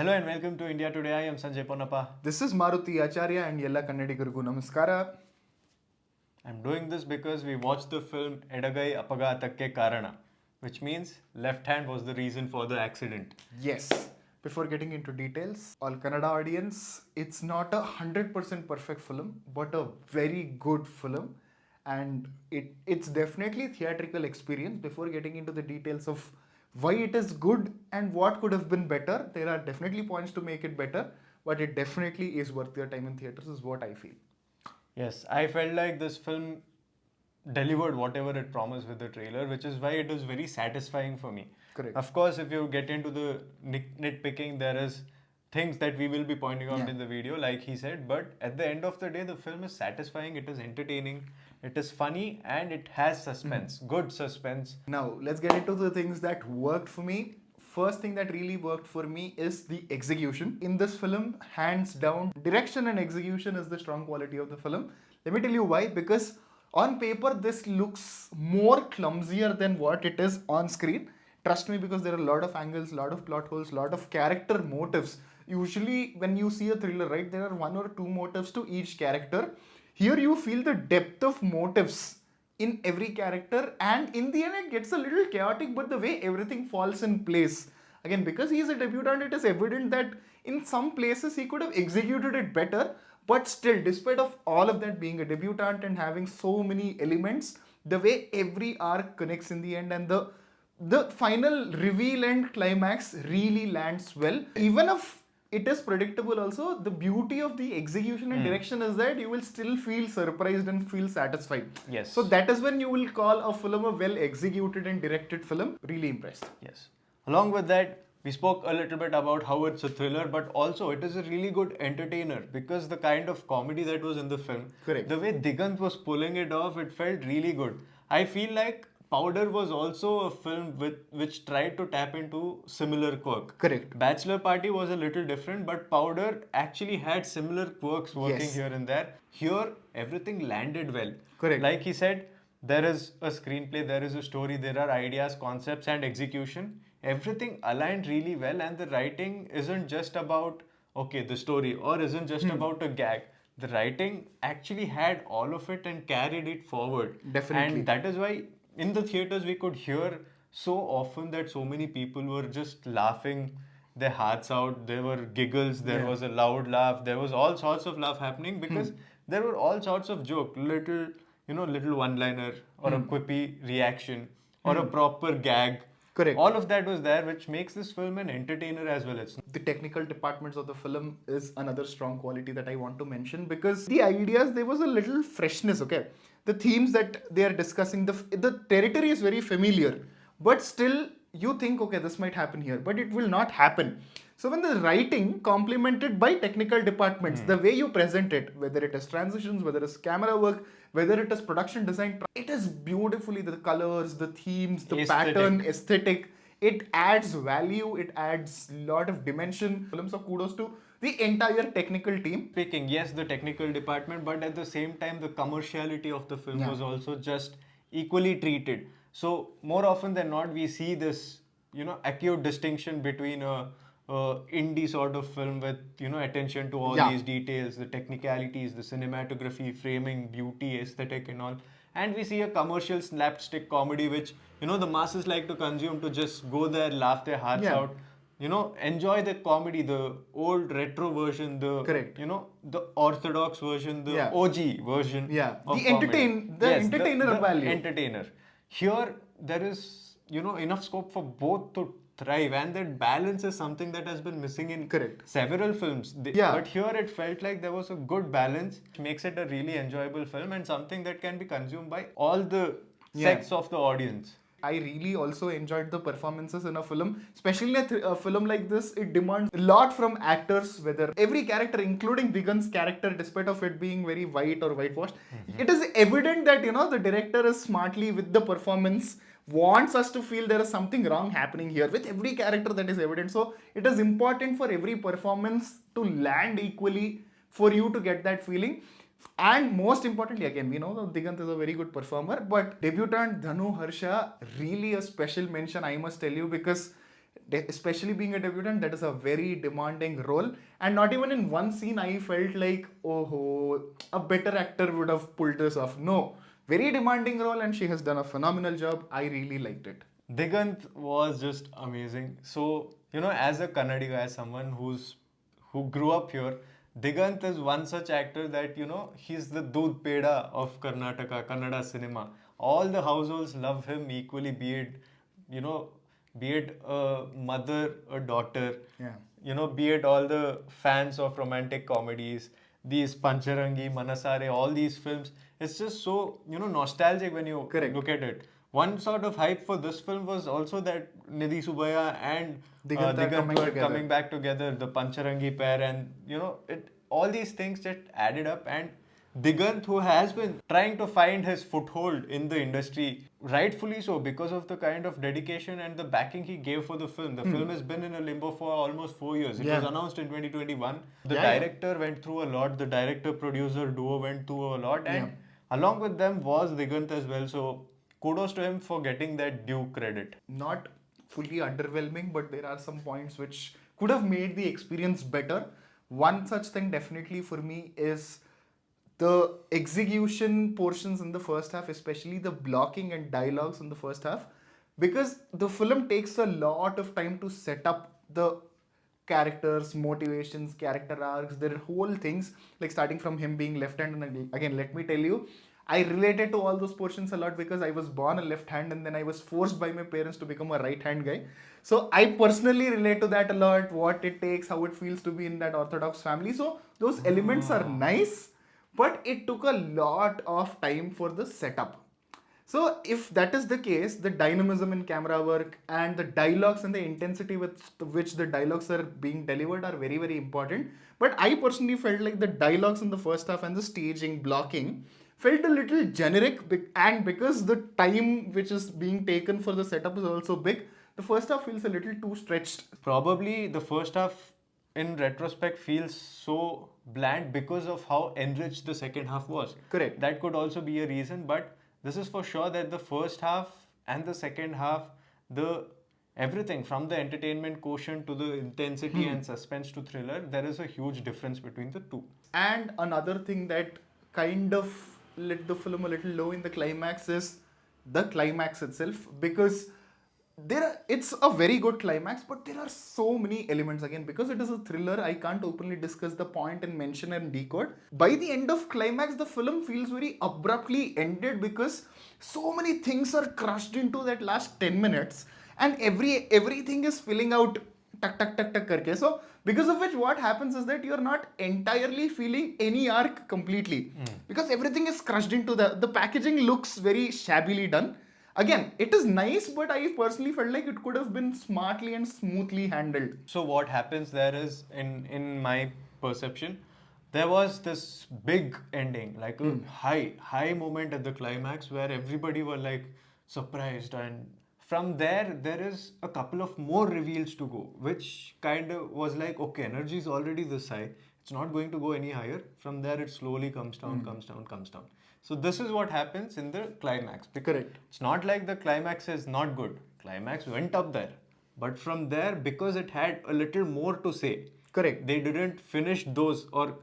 Hello and welcome to India Today. I am Sanjay Ponnappa. This is Maruti Acharya and Yella Kannadigargu Namaskara. I'm doing this because we watched the film Edagaiye Apaghatakke Karana, which means left hand was the reason for the accident. Yes, before getting into details, all Kannada audience, it's not a 100% perfect film, but a very good film. And it's definitely theatrical experience. Before getting into the details of why it is good and what could have been better, there are definitely points to make it better, but it definitely is worth your time in theaters is what I feel. Yes, I felt like this film delivered whatever it promised with the trailer, which is why it was very satisfying for me. Correct. Of course, if you get into the nitpicking, there is things that we will be pointing out in the video, like he said, but at the end of the day, the film is satisfying, it is entertaining, it is funny, and it has suspense, good suspense. Now, let's get into the things that worked for me. First thing that really worked for me is the execution. In this film, hands down, direction and execution is the strong quality of the film. Let me tell you why. Because on paper, this looks more clumsier than what it is on screen. Trust me, because there are a lot of angles, a lot of plot holes, a lot of character motives. Usually, when you see a thriller, right, there are one or two motives to each character. Here, you feel the depth of motives in every character, and in the end it gets a little chaotic, but the way everything falls in place, again, because he is a debutant, it is evident that in some places he could have executed it better, but still, despite of all of that, being a debutant and having so many elements, the way every arc connects in the end, and the final reveal and climax really lands well. Even if it is predictable also, the beauty of the execution and direction is that you will still feel surprised and feel satisfied. Yes. So that is when you will call a film a well executed and directed film. Really impressed. Yes. Along with that, we spoke a little bit about how it's a thriller, but also it is a really good entertainer because the kind of comedy that was in the film, Correct. the way Diganth was pulling it off, it felt really good. I feel like Powder was also a film which tried to tap into similar quirk. Correct. Bachelor Party was a little different, but Powder actually had similar quirks working Yes. here and there. Here, everything landed well. Correct. Like he said, there is a screenplay, there is a story, there are ideas, concepts, and execution. Everything aligned really well, and the writing isn't just about, okay, the story, or isn't just about a gag. The writing actually had all of it and carried it forward. Definitely. And that is why in the theaters we could hear so often that so many people were just laughing their hearts out. There were giggles, there was a loud laugh, there was all sorts of laugh happening because there were all sorts of joke, little one-liner or a quippy reaction or a proper gag. Correct. All of that was there, which makes this film an entertainer as well. The technical departments of the film is another strong quality that I want to mention, because the ideas, there was a little freshness, okay? The themes that they are discussing, the territory is very familiar, but still you think, okay, this might happen here, but it will not happen. So when the writing complemented by technical departments, the way you present it, whether it is transitions, whether it's camera work, whether it is production design, it is beautifully, the colors, the themes, the pattern, aesthetic, it adds value, it adds a lot of dimension. So kudos to the entire technical team. Speaking, yes, the technical department, but at the same time, the commerciality of the film was also just equally treated. So more often than not, we see this, acute distinction between a indie sort of film with, attention to all these details, the technicalities, the cinematography, framing, beauty, aesthetic and all. And we see a commercial slapstick comedy, which, the masses like to consume to just go there, laugh their hearts out. Enjoy the comedy, the old retro version, the the orthodox version, the OG version. Yeah, of the comedy. entertainer value. Entertainer. Here, there is enough scope for both to thrive, and that balance is something that has been missing in several films. But here, it felt like there was a good balance, which makes it a really enjoyable film and something that can be consumed by all the sects of the audience. I really also enjoyed the performances in a film, especially a film like this. It demands a lot from actors, whether every character, including Diganth's character, despite of it being very white or whitewashed, it is evident that, the director is smartly with the performance, wants us to feel there is something wrong happening here with every character, that is evident. So it is important for every performance to land equally for you to get that feeling. And most importantly, again, we know that Diganth is a very good performer, but debutant Dhanu, Harsha, really a special mention, I must tell you, because Especially being a debutant, that is a very demanding role. And not even in one scene I felt like, oh, a better actor would have pulled this off. No, very demanding role, and she has done a phenomenal job. I really liked it. Diganth was just amazing. So, as a Kannadi guy, someone who grew up here, Diganth is one such actor that, he's the Doodh Peda of Karnataka, Kannada cinema. All the households love him equally, you know, be it a mother, a daughter, Yeah. be it all the fans of romantic comedies, these Pancharangi, Manasare, all these films. It's just so, nostalgic when you Correct. look at it. One sort of hype for this film was also that Nidhi Subbaiah and Diganth are coming were together. coming back together, the Pancharangi pair, and all these things just added up. And Diganth, who has been trying to find his foothold in the industry, rightfully so, because of the kind of dedication and the backing he gave for the film. The film has been in a limbo for almost 4 years. It was announced in 2021. The director went through a lot. The director-producer duo went through a lot, and along with them was Diganth as well. So kudos to him for getting that due credit. Not fully underwhelming, but there are some points which could have made the experience better. One such thing definitely for me is the execution portions in the first half, especially the blocking and dialogues in the first half, because the film takes a lot of time to set up the characters, motivations, character arcs, their whole things, like starting from him being left-handed. And again, let me tell you, I related to all those portions a lot because I was born a left hand and then I was forced by my parents to become a right hand guy. So I personally relate to that a lot, what it takes, how it feels to be in that orthodox family. So those elements are nice, but it took a lot of time for the setup. So if that is the case, the dynamism in camera work and the dialogues and the intensity with which the dialogues are being delivered are very, very important. But I personally felt like the dialogues in the first half and the staging, blocking felt a little generic, and because the time which is being taken for the setup is also big, the first half feels a little too stretched. Probably the first half, in retrospect, feels so bland because of how enriched the second half was. Correct. That could also be a reason, but this is for sure that the first half and the second half, the everything from the entertainment quotient to the intensity and suspense to thriller, there is a huge difference between the two. And another thing that kind of let the film a little low in the climax is the climax itself, because it's a very good climax, but there are so many elements. Again, because it is a thriller, I can't openly discuss the point and mention and decode. By the end of climax, the film feels very abruptly ended because so many things are crushed into that last 10 minutes, and everything is filling out tuck tuck tuck tuck karke. So because of which what happens is that you're not entirely feeling any arc completely, because everything is crushed into the packaging looks very shabbily done. Again, it is nice, but I personally felt like it could have been smartly and smoothly handled. So what happens there is, in my perception, there was this big ending, like a high moment at the climax where everybody were like surprised, and from there is a couple of more reveals to go, which kind of was like, okay, energy is already this high, it's not going to go any higher. From there, it slowly comes down, comes down, comes down. So this is what happens in the climax. Correct. It's not like the climax is not good. Climax went up there. But from there, because it had a little more to say, Correct. they didn't finish those or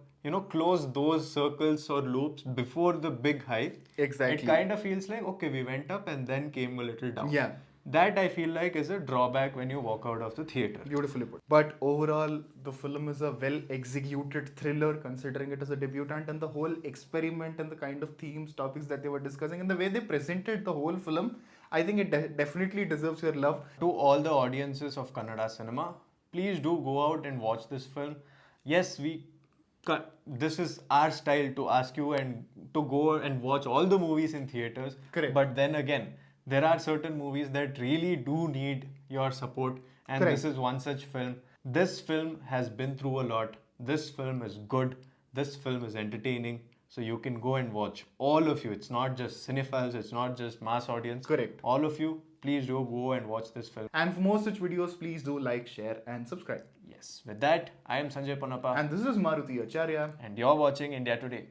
close those circles or loops before the big high. Exactly. It kind of feels like, okay, we went up and then came a little down. Yeah. That I feel like is a drawback when you walk out of the theater. Beautifully put. But overall, the film is a well executed thriller, considering it is a debutant, and the whole experiment and the kind of themes, topics that they were discussing, and the way they presented the whole film, I think it definitely deserves your love. To all the audiences of Kannada cinema, please do go out and watch this film. Yes, this is our style to ask you and to go and watch all the movies in theaters. Correct. But then again, there are certain movies that really do need your support, and Correct. this is one such film. This film has been through a lot. This film is good. This film is entertaining. So you can go and watch. All of you. It's not just cinephiles. It's not just mass audience. Correct. All of you, please do go and watch this film. And for more such videos, please do like, share, and subscribe. Yes. With that, I am Sanjay Panappa. And this is Maruti Acharya. And you're watching India Today.